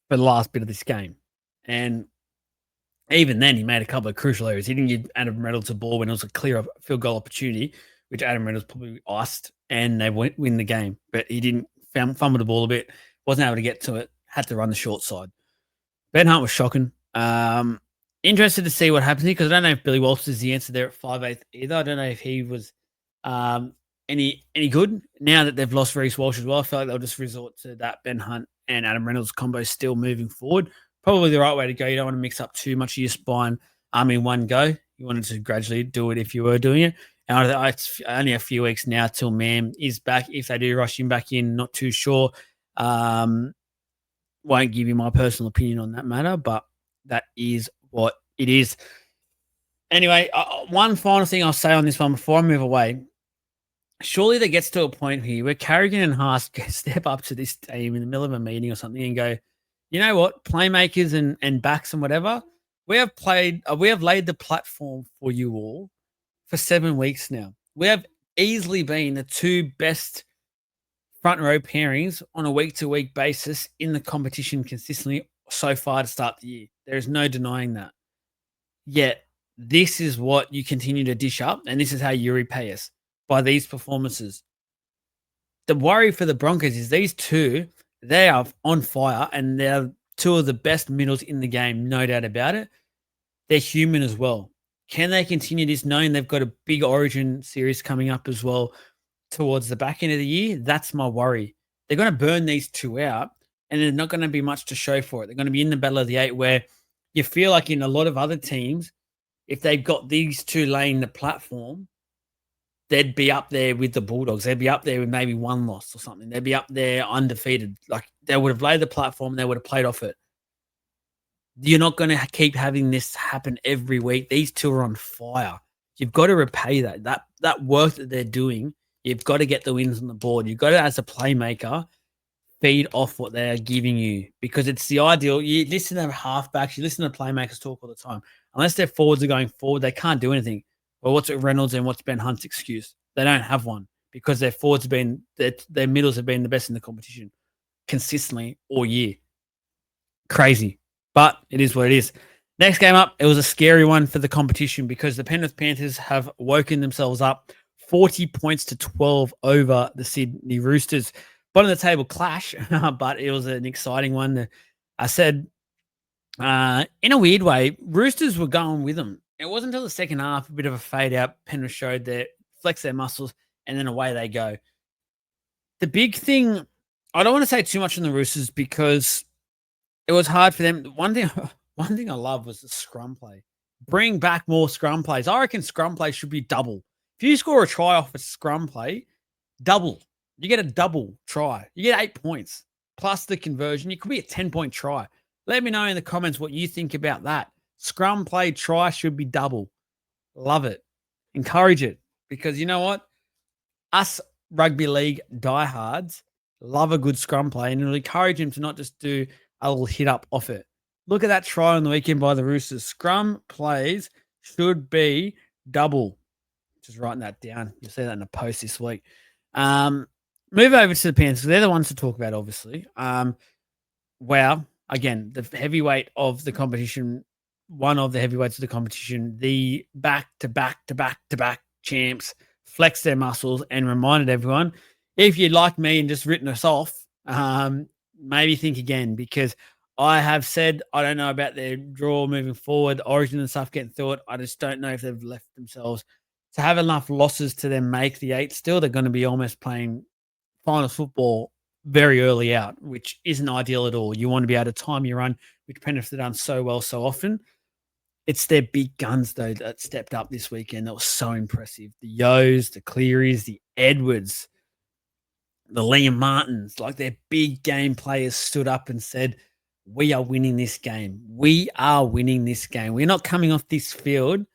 for the last bit of this game. And even then, he made a couple of crucial errors. He didn't give Adam Reynolds a ball when it was a clear field goal opportunity, which Adam Reynolds probably iced, and they win the game. But he didn't fumble the ball a bit, wasn't able to get to it, had to run the short side. Ben Hunt was shocking. Interested to see what happens here because I don't know if Billy Walters is the answer there at 5'8" either. I don't know if he was any good. Now that they've lost Reece Walsh as well, I feel like they'll just resort to that Ben Hunt and Adam Reynolds combo still moving forward. Probably the right way to go. You don't want to mix up too much of your spine in one go. You wanted to gradually do it if you were doing it. And it's only a few weeks now till Mam is back. If they do rush him back in, not too sure. Won't give you my personal opinion on that matter, but that is what it is. Anyway, one final thing I'll say on this one before I move away. Surely there gets to a point here where Carrigan and Haas step up to this team in the middle of a meeting or something and go, you know what, playmakers and backs and whatever, we have laid the platform for you all for 7 weeks now. We have easily been the two best front row pairings on a week-to-week basis in the competition consistently so far to start the year. There is no denying that. Yet, this is what you continue to dish up, and this is how you repay us, by these performances. The worry for the Broncos is these two, they are on fire, and they're two of the best middles in the game, no doubt about it. They're human as well. Can they continue this knowing they've got a big Origin series coming up as well towards the back end of the year? That's my worry. They're going to burn these two out, and there's not going to be much to show for it. They're going to be in the battle of the 8 where you feel like in a lot of other teams, if they've got these two laying the platform, they'd be up there with the Bulldogs. They'd be up there with maybe one loss or something. They'd be up there undefeated. Like they would have laid the platform and they would have played off it. You're not going to keep having this happen every week. These two are on fire. You've got to repay that. That work that they're doing, you've got to get the wins on the board. You've got to, as a playmaker, feed off what they're giving you because it's the ideal. You listen to halfbacks, you listen to playmakers talk all the time. Unless their forwards are going forward, they can't do anything. Well, what's Reynolds and what's Ben Hunt's excuse? They don't have one because their forwards have been, their middles have been the best in the competition consistently all year. Crazy, but it is what it is. Next game up, it was a scary one for the competition because the Penrith Panthers have woken themselves up 40 points to 12 over the Sydney Roosters. Bottom of the table clash, but it was an exciting one. I said, in a weird way, Roosters were going with them. It wasn't until the second half, a bit of a fade out. Penrith showed flex their muscles, and then away they go. The big thing, I don't want to say too much on the Roosters because it was hard for them. One thing I love was the scrum play. Bring back more scrum plays. I reckon scrum play should be double. If you score a try off a scrum play, double. You get a double try. You get 8 points plus the conversion. It could be a 10-point try. Let me know in the comments what you think about that. Scrum play try should be double. Love it. Encourage it, because you know what? Us rugby league diehards love a good scrum play, and it'll encourage him to not just do a little hit up off it. Look at that try on the weekend by the Roosters. Scrum plays should be double. Just writing that down. You'll see that in a post this week. Move over to the Panthers. They're the ones to talk about, obviously. Wow. Again, the heavyweight of the competition, one of the heavyweights of the competition, the back-to-back champs, flexed their muscles and reminded everyone, if you'd like me and just written us off, maybe think again, because I have said I don't know about their draw moving forward, Origin and stuff getting through it. I just don't know if they've left themselves to have enough losses to then make the 8 still. They're going to be almost playing finals football very early out, which isn't ideal at all. You want to be able to time your run, which Penrith have done so well so often. It's their big guns, though, that stepped up this weekend. That was so impressive. The Yos, the Clearys, the Edwards, the Liam Martins, like their big game players stood up and said, we are winning this game. We are winning this game. We're not coming off this field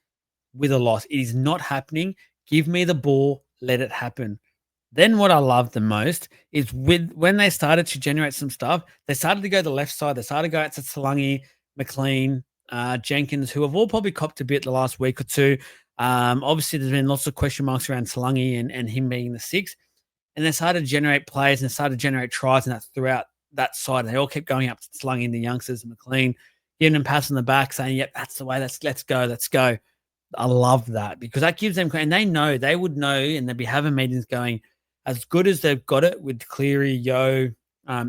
with a loss. It is not happening. Give me the ball. Let it happen. Then what I love the most is when they started to generate some stuff, they started to go to the left side. They started to go out to Talangi, McLean, Jenkins, who have all probably copped a bit the last week or two. Obviously, there's been lots of question marks around Talangi and him being the 6. And they started to generate plays and started to generate tries and that throughout that side. They all kept going up to Talangi and the youngsters, McLean, giving them pass on the back, saying, yep, that's the way. Let's go. I love that, because that gives them, and they would know, and they'd be having meetings going, as good as they've got it with Cleary, Yo,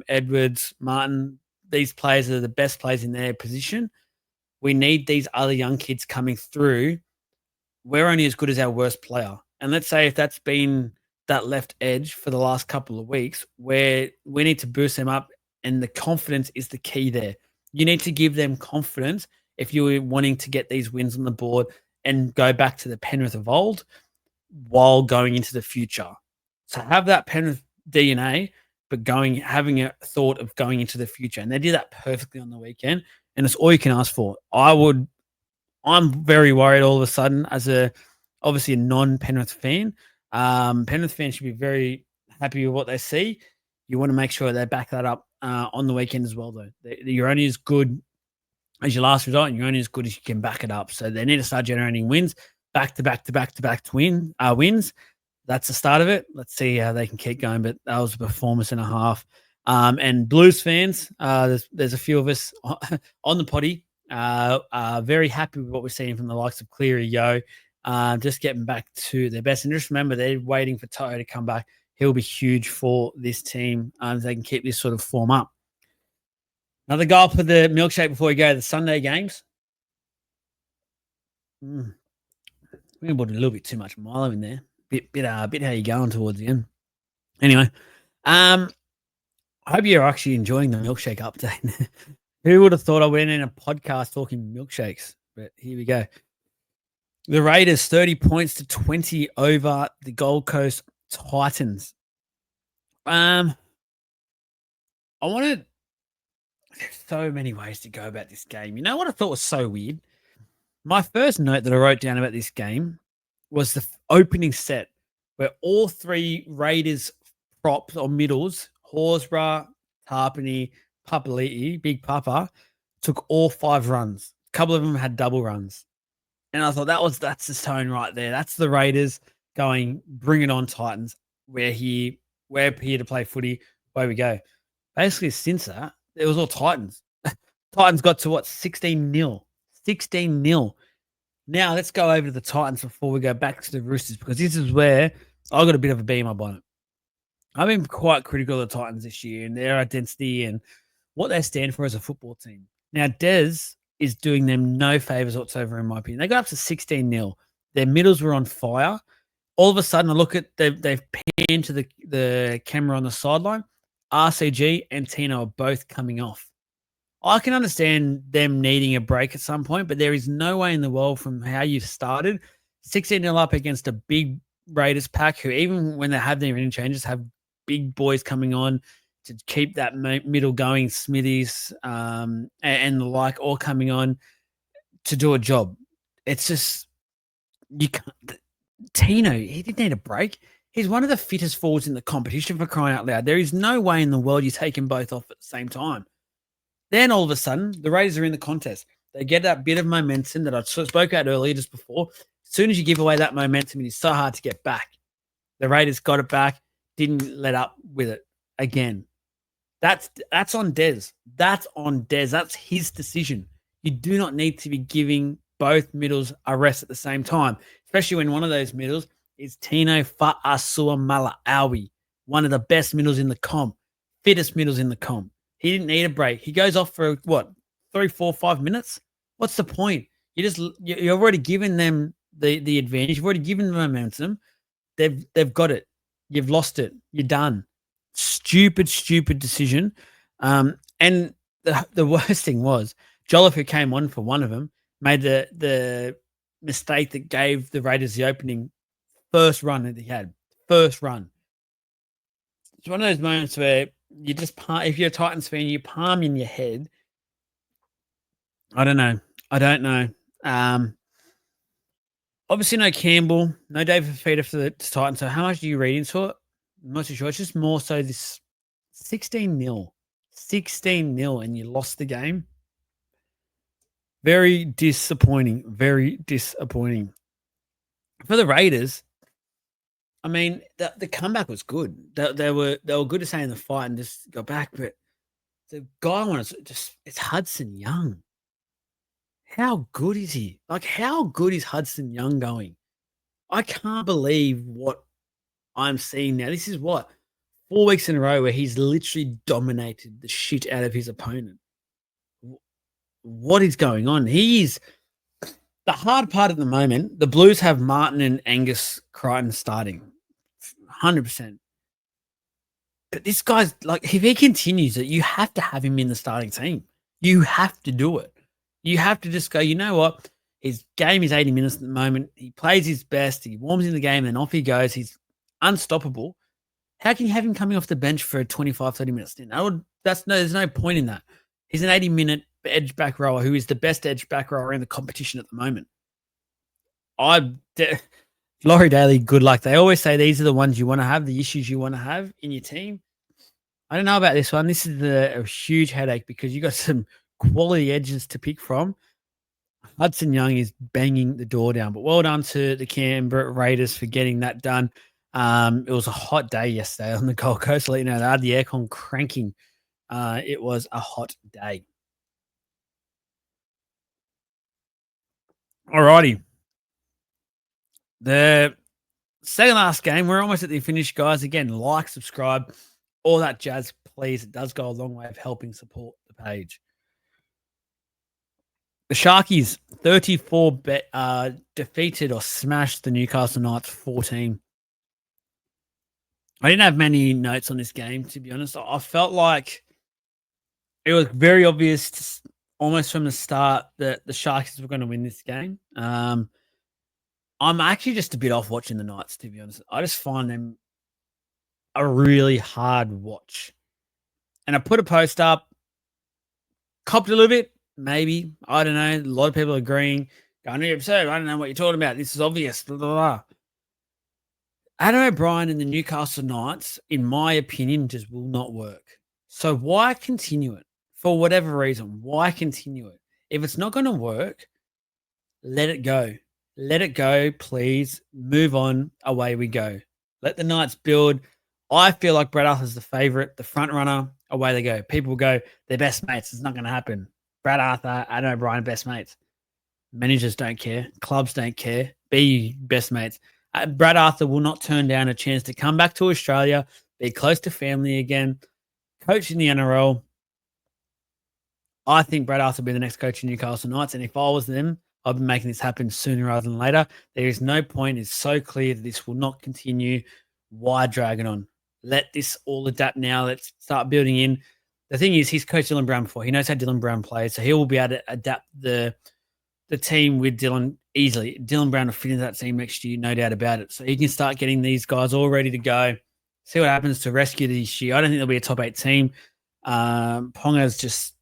Edwards, Martin, these players are the best players in their position. We need these other young kids coming through. We're only as good as our worst player. And let's say if that's been that left edge for the last couple of weeks, where we need to boost them up, and the confidence is the key there. You need to give them confidence if you're wanting to get these wins on the board and go back to the Penrith of old while going into the future. So have that Penrith DNA, but having a thought of going into the future. And they did that perfectly on the weekend, and it's all you can ask for. I'm very worried all of a sudden as obviously a non-Penrith fan. Penrith fans should be very happy with what they see. You want to make sure they back that up on the weekend as well, though. You're only as good as your last result, and you're only as good as you can back it up. So they need to start generating wins, back-to-back wins. That's the start of it. Let's see how they can keep going. But that was a performance and a half. And Blues fans, there's a few of us on the potty are very happy with what we're seeing from the likes of Cleary, Yo, just getting back to their best. And just remember, they're waiting for Toto to come back. He'll be huge for this team if they can keep this sort of form up. Another goal for the milkshake before we go to the Sunday games. We bought a little bit too much Milo in there. Bit how you going towards the end. Anyway, I hope you're actually enjoying the milkshake update. Who would have thought I went in a podcast talking milkshakes? But here we go. The Raiders 30 points to 20 over the Gold Coast Titans. There's so many ways to go about this game. You know what I thought was so weird? My first note that I wrote down about this game was the opening set, where all 3 Raiders props or middles, Horsburgh, Tarpany, Papali'i, Big Papa, took all 5 runs. A couple of them had double runs. And I thought that's the tone right there. That's the Raiders going, bring it on, Titans. We're here to play footy. Away we go. Basically, since that, it was all Titans. Titans got to 16-0. 16-0. Now let's go over to the Titans before we go back to the Roosters, because this is where I got a bit of a bee in my bonnet. I've been quite critical of the Titans this year and their identity and what they stand for as a football team. Now, Des is doing them no favors whatsoever, in my opinion. They got up to 16-0. Their middles were on fire. All of a sudden, I look at they've panned to the camera on the sideline. RCG and Tino are both coming off. I can understand them needing a break at some point, but there is no way in the world from how you've started 16-0 up against a big Raiders pack who, even when they have their interchanges, have big boys coming on to keep that middle going, Smithies and the like, all coming on to do a job. It's just you can't. Tino, he didn't need a break. He's one of the fittest forwards in the competition, for crying out loud. There is no way in the world you take them both off at the same time. Then all of a sudden, the Raiders are in the contest. They get that bit of momentum that I spoke about earlier just before. As soon as you give away that momentum, it is so hard to get back. The Raiders got it back, didn't let up with it again. That's on Des. That's on Des. That's his decision. You do not need to be giving both middles a rest at the same time, especially when one of those middles is Tino Fa'asuamaleaui, one of the best middles in the comp, fittest middles in the comp. He didn't need a break. He goes off for what, 3, 4, 5 minutes? What's the point? You've already given them the advantage. You've already given them momentum. They've got it. You've lost it. You're done. Stupid decision. And the worst thing was Jolliffe, who came on for one of them, made the mistake that gave the Raiders the opening first run that he had. First run. It's one of those moments where you just if you're a Titans fan, you palm in your head. I don't know. Obviously no Campbell, no David Fifita for the Titans. So how much do you read into it? I'm not too sure. It's just more so this 16-0. 16-0 and you lost the game. Very disappointing. Very disappointing. For the Raiders, I mean, the comeback was good. They were good to stay in the fight and just go back. But the guy it's Hudson Young. How good is he? Like, how good is Hudson Young going? I can't believe what I'm seeing now. This is 4 weeks in a row where he's literally dominated the shit out of his opponent. What is going on? He's the hard part at the moment. The Blues have Martin and Angus Crichton starting 100%. But this guy's like, if he continues it, you have to have him in the starting team. You have to do it. You have to just go, you know what? His game is 80 minutes at the moment. He plays his best. He warms in the game, and off he goes. He's unstoppable. How can you have him coming off the bench for a 25, 30 minutes stint? There's no point in that. He's an 80-minute edge back rower who is the best edge back rower in the competition at the moment. Laurie Daly, good luck. They always say these are the ones you want to have, the issues you want to have in your team. I don't know about this one. This is a huge headache because you got some quality edges to pick from. Hudson Young is banging the door down, but well done to the Canberra Raiders for getting that done. It was a hot day yesterday on the Gold Coast. I'll let you know, they had the aircon cranking. It was a hot day. Alrighty. The second last game, we're almost at the finish, guys. Again, like, subscribe, all that jazz, please. It does go a long way of helping support the page. The Sharkies, 34 defeated or smashed the Newcastle Knights 14. I didn't have many notes on this game, to be honest. I felt like it was very obvious almost from the start that the Sharkies were going to win this game. I'm actually just a bit off watching the Knights, to be honest. I just find them a really hard watch. And I put a post up, copped a little bit, maybe. I don't know. A lot of people agreeing. Going to your episode, I don't know what you're talking about. This is obvious. Blah, blah, blah. Adam O'Brien and the Newcastle Knights, in my opinion, just will not work. So why continue it? For whatever reason, why continue it? If it's not going to work, let it go. Let it go, please. Move on. Away we go. Let the Knights build. I feel like Brad Arthur's the favourite, the front runner. Away they go. People go, they're best mates. It's not going to happen. Brad Arthur, Adam O'Brien, best mates. Managers don't care. Clubs don't care. Be best mates. Brad Arthur will not turn down a chance to come back to Australia, be close to family again, coach in the NRL. I think Brad Arthur will be the next coach in Newcastle Knights, and if I was them, I'd be making this happen sooner rather than later. There is no point. It's so clear that this will not continue. Why drag it on? Let this all adapt now. Let's start building in. The thing is, he's coached Dylan Brown before. He knows how Dylan Brown plays, so he will be able to adapt the team with Dylan easily. Dylan Brown will fit into that team next year, no doubt about it. So he can start getting these guys all ready to go, See what happens to rescue this year. I don't think there'll be a top 8 team. Ponga's just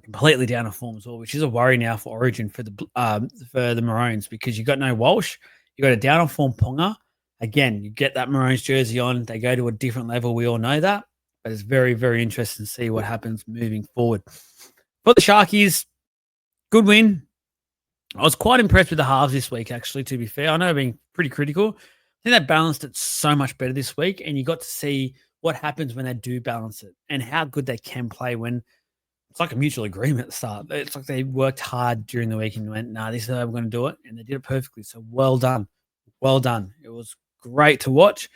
completely down on form as well, which is a worry now for Origin for the Maroons, because you got no Walsh, you got a down on form Ponga. Again, you get that Maroons jersey on, they go to a different level. We all know that, but it's very, very interesting to see what happens moving forward. For the Sharkies, good win. I was quite impressed with the halves this week, actually, to be fair. I know I've been pretty critical. I think they balanced it so much better this week, and you got to see what happens when they do balance it and how good they can play when it's like a mutual agreement at the start. It's like they worked hard during the week and went, nah, this is how we're going to do it. And they did it perfectly. So well done. Well done. It was great to watch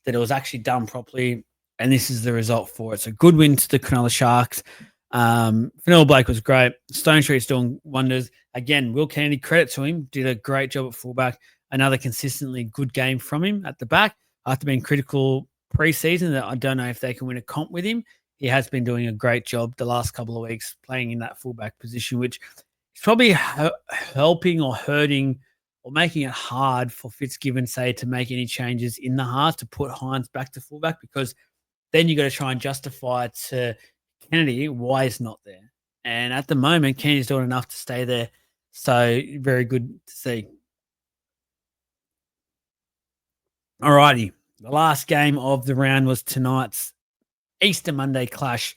that it was actually done properly. And this is the result for it. So good win to the Cronulla Sharks. Fenella Blake was great. Stone Street's doing wonders. Again, Will Kennedy, credit to him, did a great job at fullback. Another consistently good game from him at the back. After being critical preseason, that I don't know if they can win a comp with him. He has been doing a great job the last couple of weeks playing in that fullback position, which is probably helping or hurting or making it hard for Fitzgibbon, say, to make any changes in the half to put Hines back to fullback, because then you got to try and justify to Kennedy why he's not there. And at the moment, Kennedy's doing enough to stay there. So very good to see. All righty. The last game of the round was tonight's Easter Monday clash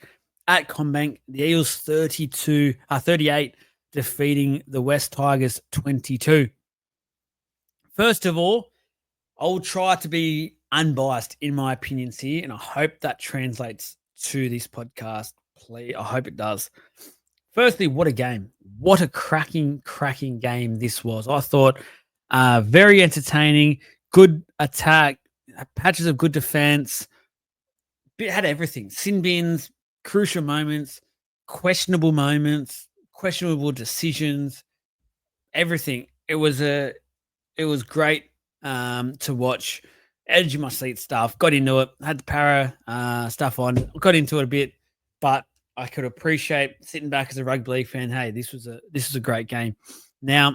at CommBank. The Eels 38 defeating the West Tigers 22. First of all, I will try to be unbiased in my opinions here, and I hope that translates to this podcast. Please, I hope it does. Firstly, what a game. What a cracking game this was. I thought very entertaining, good attack, patches of good defense. It had everything. Sin bins, crucial moments, questionable decisions, everything. It was great to watch. Edge of my seat stuff. Got into it. Had the para stuff on. Got into it a bit, but I could appreciate sitting back as a rugby league fan. Hey, this was a great game. Now,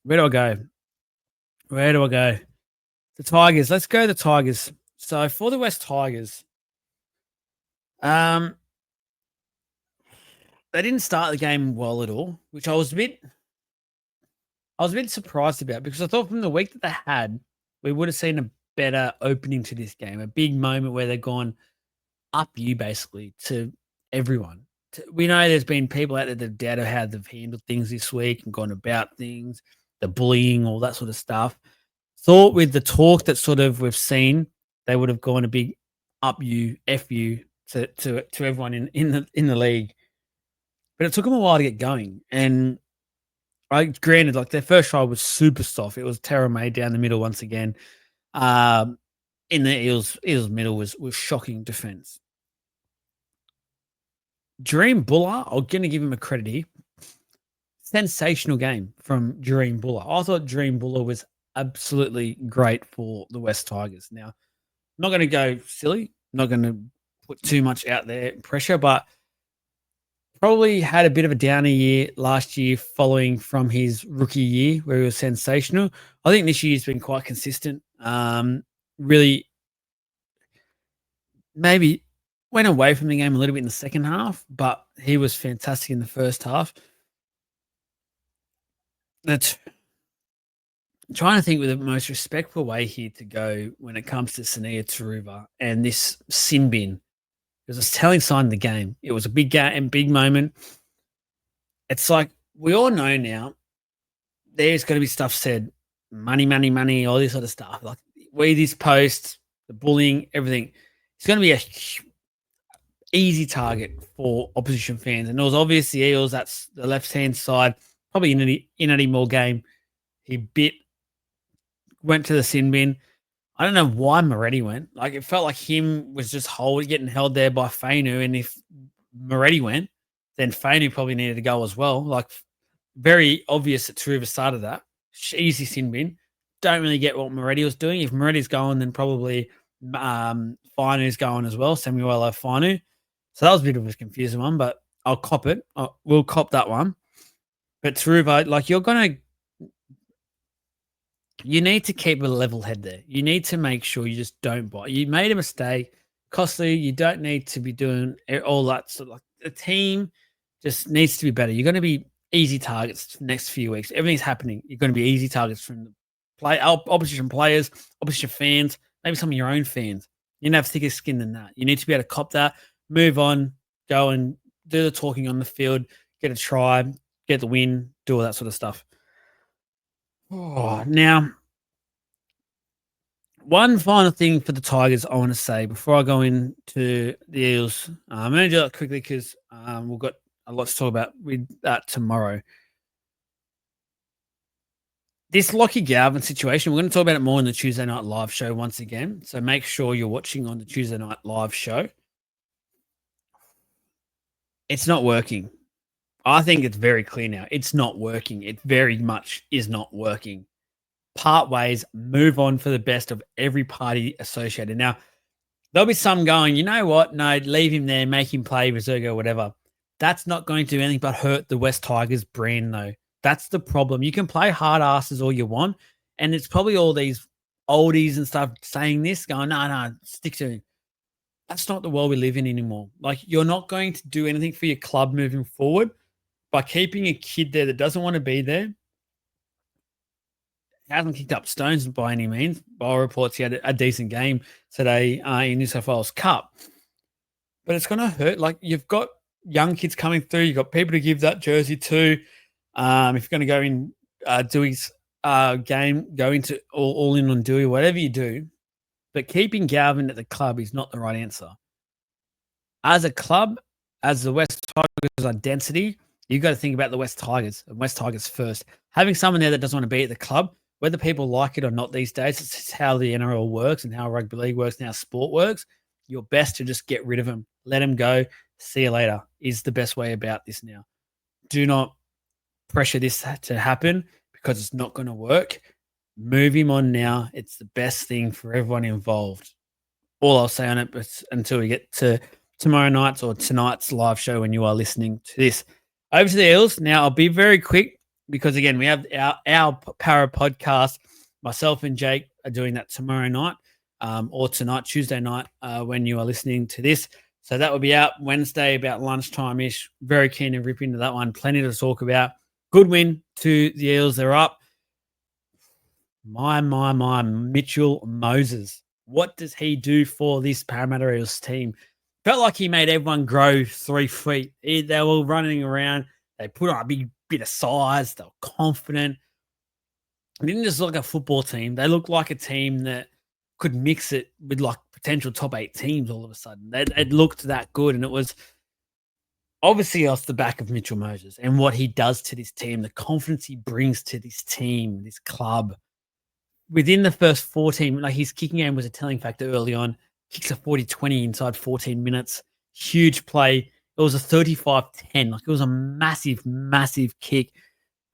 where do I go? The Tigers. Let's go the Tigers. So for the West Tigers, they didn't start the game well at all, which I was a bit surprised about, because I thought from the week that they had, we would have seen a better opening to this game, a big moment where they've gone up you basically to everyone. We know there's been people out there that doubt how they've handled things this week and gone about things, the bullying, all that sort of stuff. Thought with the talk that sort of we've seen, they would have gone a big up you, F you to everyone in the league. But it took them a while to get going. And granted, like their first try was super soft. It was Terra May down the middle once again. In the Eels middle was shocking defense. Dream Buller, I'm going to give him a credit here. Sensational game from Dream Buller. I thought Dream Buller was absolutely great for the West Tigers. Now, I'm not going to go silly. I'm not going to put too much out there pressure, but probably had a bit of a downer year last year following from his rookie year where he was sensational. I think this year's been quite consistent. Really maybe went away from the game a little bit in the second half, but he was fantastic in the first half. That's trying to think with the most respectful way here to go when it comes to Sania Taruva and this sin bin. It was a telling sign of the game. It was a big game and big moment. It's like we all know now there's going to be stuff said, money, all this sort of stuff. Like this post, the bullying, everything. It's going to be a easy target for opposition fans. And it was obvious the Eels, that's the left-hand side, probably in any more game. He went to the sin bin. I don't know why Moretti went. Like, it felt like him was just getting held there by Fainu. And if Moretti went, then Fainu probably needed to go as well. Like, very obvious that Taruva started that. Easy sin bin. Don't really get what Moretti was doing. If Moretti's going, then probably Fainu's going as well. Samuel Fainu. So that was a bit of a confusing one, but I'll cop it. We'll cop that one. But Taruva, like, you're going to you need to keep a level head there. You need to make sure you just don't bite. You made a mistake, costly. You don't need to be doing all that. So, like, the team just needs to be better. You're going to be easy targets for the next few weeks. Everything's happening. You're going to be easy targets from the opposition players, opposition fans, maybe some of your own fans. You need to have thicker skin than that. You need to be able to cop that, move on, go and do the talking on the field, get a try, get the win, do all that sort of stuff. Oh, now, one final thing for the Tigers I want to say before I go into the Eels. I'm going to do that quickly because we've got a lot to talk about with that tomorrow. This Lockie Galvin situation, we're going to talk about it more in the Tuesday Night Live show once again. So make sure you're watching on the Tuesday Night Live show. It's not working. I think it's very clear now. It's not working. It very much is not working. Part ways, move on for the best of every party associated. Now, there'll be some going, you know what? No, leave him there, make him play Resergo, whatever. That's not going to do anything but hurt the West Tigers brand, though. That's the problem. You can play hard asses all you want, and it's probably all these oldies and stuff saying this, going, no, stick to him. That's not the world we live in anymore. Like, you're not going to do anything for your club moving forward by keeping a kid there that doesn't want to be there. He hasn't kicked up stones by any means. By all reports, he had a decent game today in New South Wales Cup. But it's going to hurt. Like, you've got young kids coming through. You've got people to give that jersey to. If you're going to go in Dewey's game, go into all in on Dewey, whatever you do. But keeping Galvin at the club is not the right answer. As a club, as the West Tigers identity, you've got to think about the West Tigers and West Tigers first. Having someone there that doesn't want to be at the club, whether people like it or not these days, it's how the NRL works and how rugby league works and how sport works. You're best to just get rid of him. Let him go. See you later is the best way about this now. Do not pressure this to happen because it's not going to work. Move him on now. It's the best thing for everyone involved. All I'll say on it, but until we get to tomorrow night's or tonight's live show when you are listening to this. Over to the Eels. Now, I'll be very quick because, again, we have our Para podcast. Myself and Jake are doing that tomorrow night or tonight, Tuesday night, when you are listening to this. So that will be out Wednesday about lunchtime-ish. Very keen to rip into that one. Plenty to talk about. Good win to the Eels. They're up. My, Mitchell Moses. What does he do for this Parramatta Eels team? Felt like he made everyone grow 3 feet. They were running around. They put on a big bit of size. They were confident. It didn't just look like a football team. They looked like a team that could mix it with like potential top 8 teams all of a sudden. It looked that good, and it was obviously off the back of Mitchell Moses and what he does to this team, the confidence he brings to this team, this club. Within the first 14, like his kicking game was a telling factor early on. Kicks a 40-20 inside 14 minutes. Huge play. It was a 35-10. Like, it was a massive, massive kick.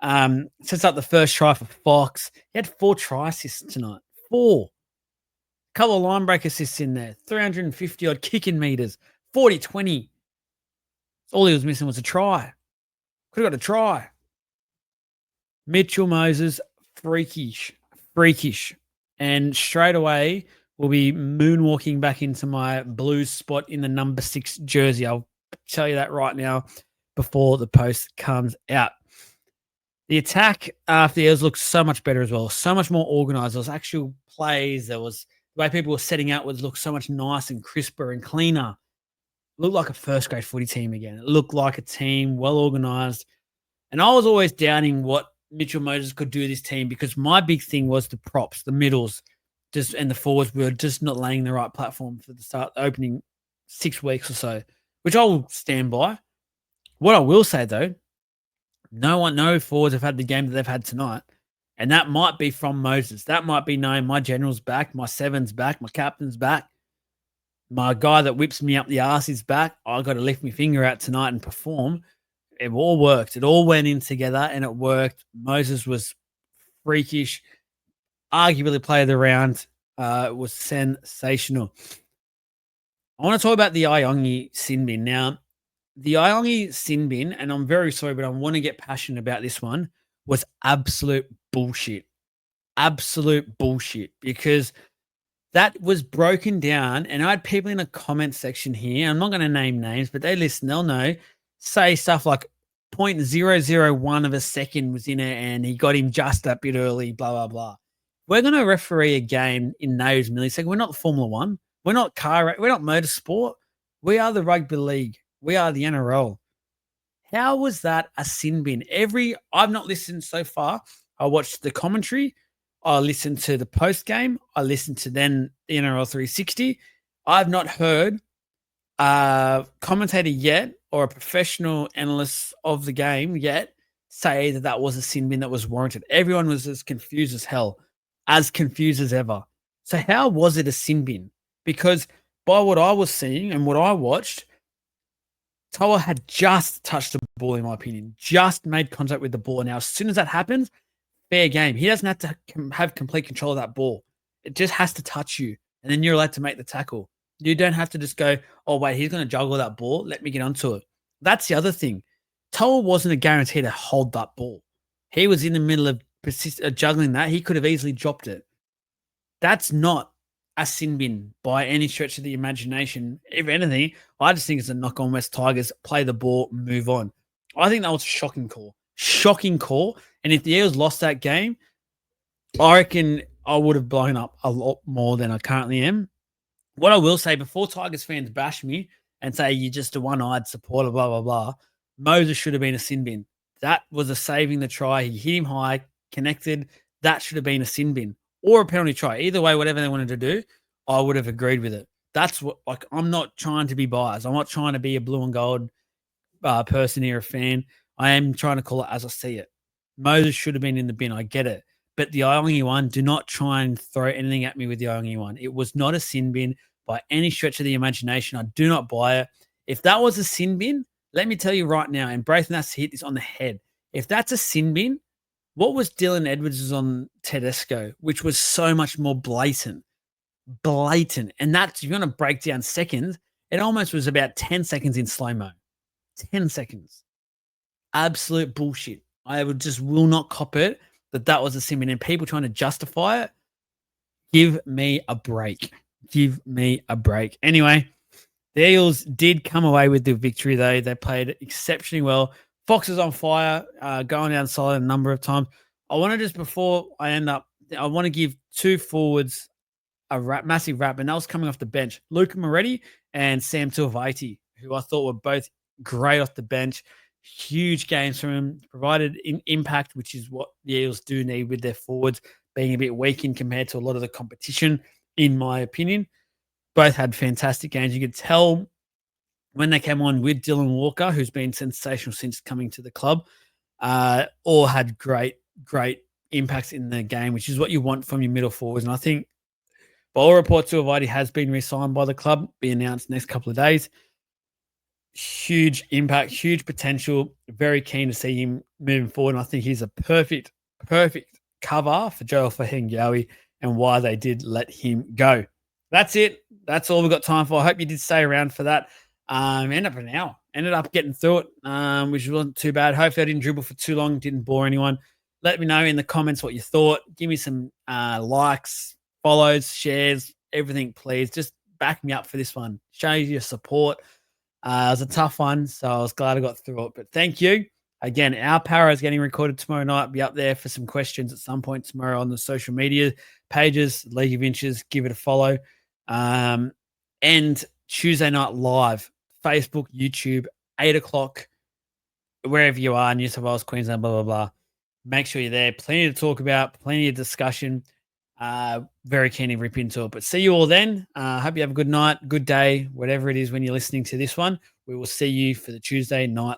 Sets up the first try for Fox. He had 4 try assists tonight. 4. Couple of line break assists in there. 350-odd kicking meters. 40-20. All he was missing was a try. Could have got a try. Mitchell Moses, freakish. And straight away, we'll be moonwalking back into my Blues spot in the number 6 jersey. I'll tell you that right now before the post comes out. The attack after the Eels looked so much better as well. So much more organised. There was actual plays. There was the way people were setting out looked so much nicer and crisper and cleaner. It looked like a first-grade footy team again. It looked like a team, well-organised. And I was always doubting what Mitchell Moses could do this team because my big thing was the props, the middles, and the forwards were just not laying the right platform for the opening 6 weeks or so, which I will stand by. What I will say, though, no forwards have had the game that they've had tonight, and that might be from Moses. That might be knowing my general's back, my 7's back, my captain's back, my guy that whips me up the arse is back. I got to lift my finger out tonight and perform. It all worked. It all went in together, and it worked. Moses was freakish, arguably player of the round. It was sensational. I want to talk about the Iongi sin bin. Now, the Iongi sin bin, and I'm very sorry, but I want to get passionate about this one, was absolute bullshit. absolute bullshit because that was broken down. And I had people in the comment section here. I'm not going to name names, but they listen, they'll know, say stuff like 0.001 of a second was in it and he got him just that bit early, blah, blah, blah. We're going to referee a game in those milliseconds. We're not Formula One. We're not we're not motorsport. We are the rugby league. We are the NRL. How was that a sin bin? I've not listened so far. I watched the commentary. I listened to the post game. I listened to then the NRL 360. I've not heard a commentator yet or a professional analyst of the game yet say that that was a sin bin that was warranted. Everyone was as confused as hell, as confused as ever. So how was it a sin bin? Because by what I was seeing and what I watched, Toa had just touched the ball, in my opinion, just made contact with the ball. Now, as soon as that happens, fair game. He doesn't have to have complete control of that ball. It just has to touch you, and then you're allowed to make the tackle. You don't have to just go, oh, wait, he's going to juggle that ball. Let me get onto it. That's the other thing. Toa wasn't a guarantee to hold that ball. He was in the middle of juggling that. He could have easily dropped it. That's not a sin bin by any stretch of the imagination. If anything, I just think it's a knock on West Tigers. Play the ball, move on. I think that was a shocking call. Shocking call. And if the Eels lost that game, I reckon I would have blown up a lot more than I currently am. What I will say, before Tigers fans bash me and say you're just a one-eyed supporter, blah, blah, blah, Moses should have been a sin bin. That was a saving the try. He hit him high, connected. That should have been a sin bin or a penalty try. Either way, whatever they wanted to do, I would have agreed with it. That's what, like, I'm not trying to be biased. I'm not trying to be a blue and gold person here, a fan. I am trying to call it as I see it. Moses should have been in the bin. I get it. But the Iongi one, do not try and throw anything at me with the Iongi one. It was not a sin bin by any stretch of the imagination. I do not buy it. If that was a sin bin, let me tell you right now, and Braithen has to hit this on the head. If that's a sin bin, what was Dylan Edwards on Tedesco, which was so much more blatant. And that's, you're going to break down seconds. It almost was about 10 seconds in slow-mo. 10 seconds. Absolute bullshit. I will not cop it that was a sin bin. And people trying to justify it, give me a break. Give me a break. Anyway, the Eels did come away with the victory, though. They played exceptionally well. Fox is on fire, going down solid a number of times. I want to just, before I end up, I want to give two forwards a massive rap, and that was coming off the bench. Luca Moretti and Sam Tuivasa, who I thought were both great off the bench. Huge games from him, provided impact, which is what the Eels do need with their forwards being a bit weakened compared to a lot of the competition, in my opinion. Both had fantastic games. You could tell when they came on with Dylan Walker, who's been sensational since coming to the club, all had great impacts in the game, which is what you want from your middle forwards. And I think, by all reports, Tuivasa has been re-signed by the club, be announced next couple of days. Huge impact, huge potential. Very keen to see him moving forward. And I think he's a perfect cover for Joel Fahengawi and why they did let him go. That's it. That's all we've got time for. I hope you did stay around for that. Ended up an hour. Ended up getting through it, which wasn't too bad. Hopefully I didn't dribble for too long. Didn't bore anyone. Let me know in the comments what you thought. Give me some likes, follows, shares, everything, please. Just back me up for this one. Show your support. It was a tough one, so I was glad I got through it. But thank you. Again, our Para is getting recorded tomorrow night. Be up there for some questions at some point tomorrow on the social media pages, League of Inches. Give it a follow. And Tuesday night live, Facebook, YouTube, 8 o'clock, wherever you are, New South Wales, Queensland, blah, blah, blah. Make sure you're there. Plenty to talk about, plenty of discussion. Very keen to rip into it. But see you all then. Hope you have a good night, good day, whatever it is when you're listening to this one. We will see you for the Tuesday night.